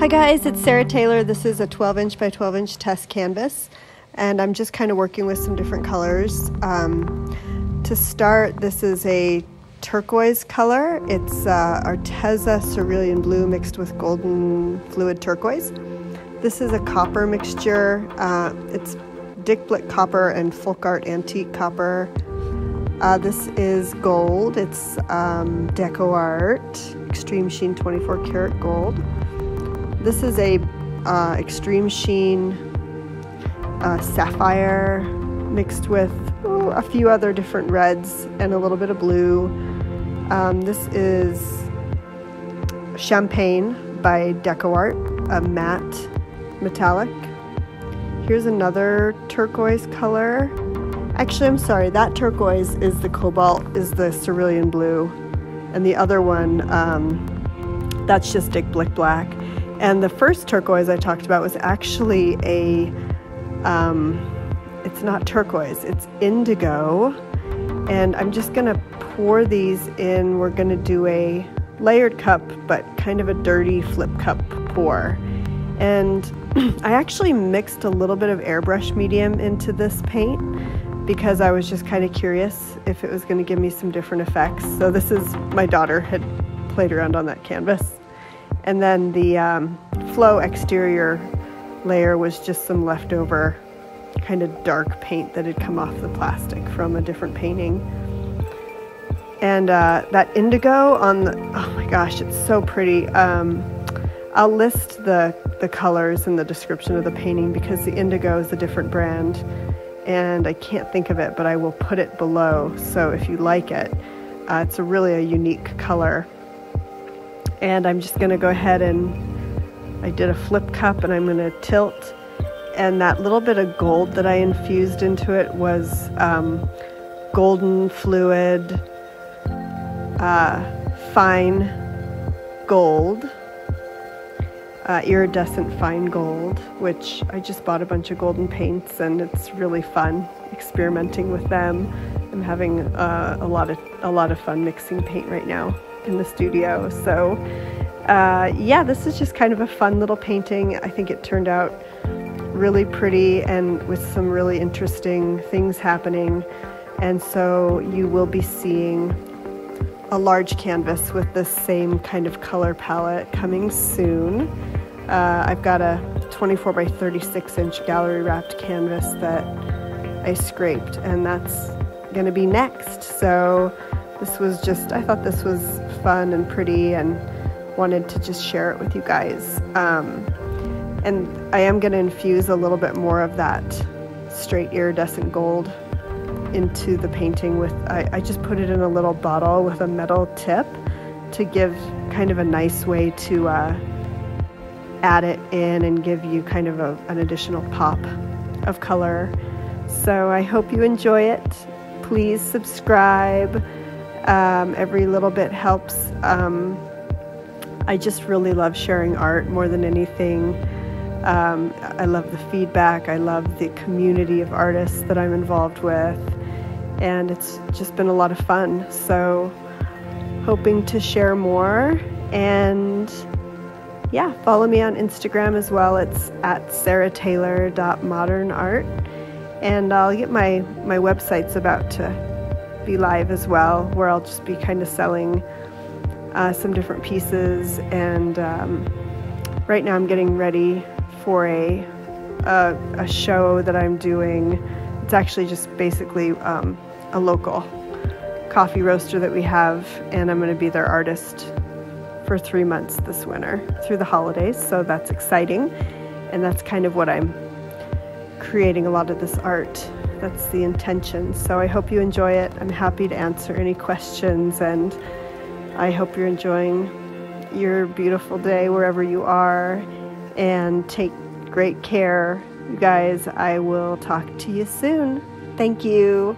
Hi guys, it's Sarah Taylor. This is a 12-inch by 12-inch test canvas, and I'm just kind of working with some different colors. To start, this is a turquoise color. It's Arteza cerulean blue mixed with golden fluid turquoise. This is a copper mixture. It's blick copper and folk art antique copper. This is gold. It's Deco art, extreme sheen 24 karat gold. This is a extreme sheen sapphire mixed with a few other different reds and a little bit of blue. This is Champagne by Deco art, a matte metallic. Here's another turquoise color. Actually, I'm sorry, that turquoise is the cobalt, is the cerulean blue, and the other one, that's just blick black. And the first turquoise I talked about was actually a, it's not turquoise, it's indigo. And I'm just gonna pour these in. We're gonna do a layered cup, but kind of a dirty flip cup pour. And I actually mixed a little bit of airbrush medium into this paint because I was just kind of curious if it was going to give me some different effects. So this is, my daughter had played around on that canvas. And then the flow exterior layer was just some leftover kind of dark paint that had come off the plastic from a different painting. And that indigo on the, oh my gosh, it's so pretty. I'll list the colors in the description of the painting because the indigo is a different brand and I can't think of it, but I will put it below. So if you like it, it's really a unique color. And I'm just gonna go ahead and, I did a flip cup and I'm gonna tilt. And that little bit of gold that I infused into it was golden fluid, fine gold. Iridescent fine gold, which I just bought a bunch of golden paints and it's really fun experimenting with them. I'm having a lot of fun mixing paint right now in the studio. So yeah, this is just kind of a fun little painting. I think it turned out really pretty and with some really interesting things happening. And so you will be seeing a large canvas with this same kind of color palette coming soon. I've got a 24 by 36 inch gallery wrapped canvas that I scraped, and that's gonna be next. So this was just, I thought this was fun and pretty and wanted to just share it with you guys. And I am gonna infuse a little bit more of that straight iridescent gold into the painting with, I just put it in a little bottle with a metal tip to give kind of a nice way to add it in and give you kind of an additional pop of color. So I hope you enjoy it. Please subscribe. Every little bit helps. I just really love sharing art more than anything. I love the feedback. I love the community of artists that I'm involved with. And it's just been a lot of fun. So hoping to share more, and yeah, follow me on Instagram as well. It's at sarahtaylor.modernart, and I'll get my website's about to be live as well, where I'll just be kind of selling some different pieces. And right now I'm getting ready for a show that I'm doing. It's actually just basically a local coffee roaster that we have, and I'm going to be their artist for 3 months this winter through the holidays. So that's exciting, and that's kind of what I'm creating, a lot of this art. That's the intention. So I hope you enjoy it. I'm happy to answer any questions, and I hope you're enjoying your beautiful day wherever you are, and take great care, you guys. I will talk to you soon. Thank you.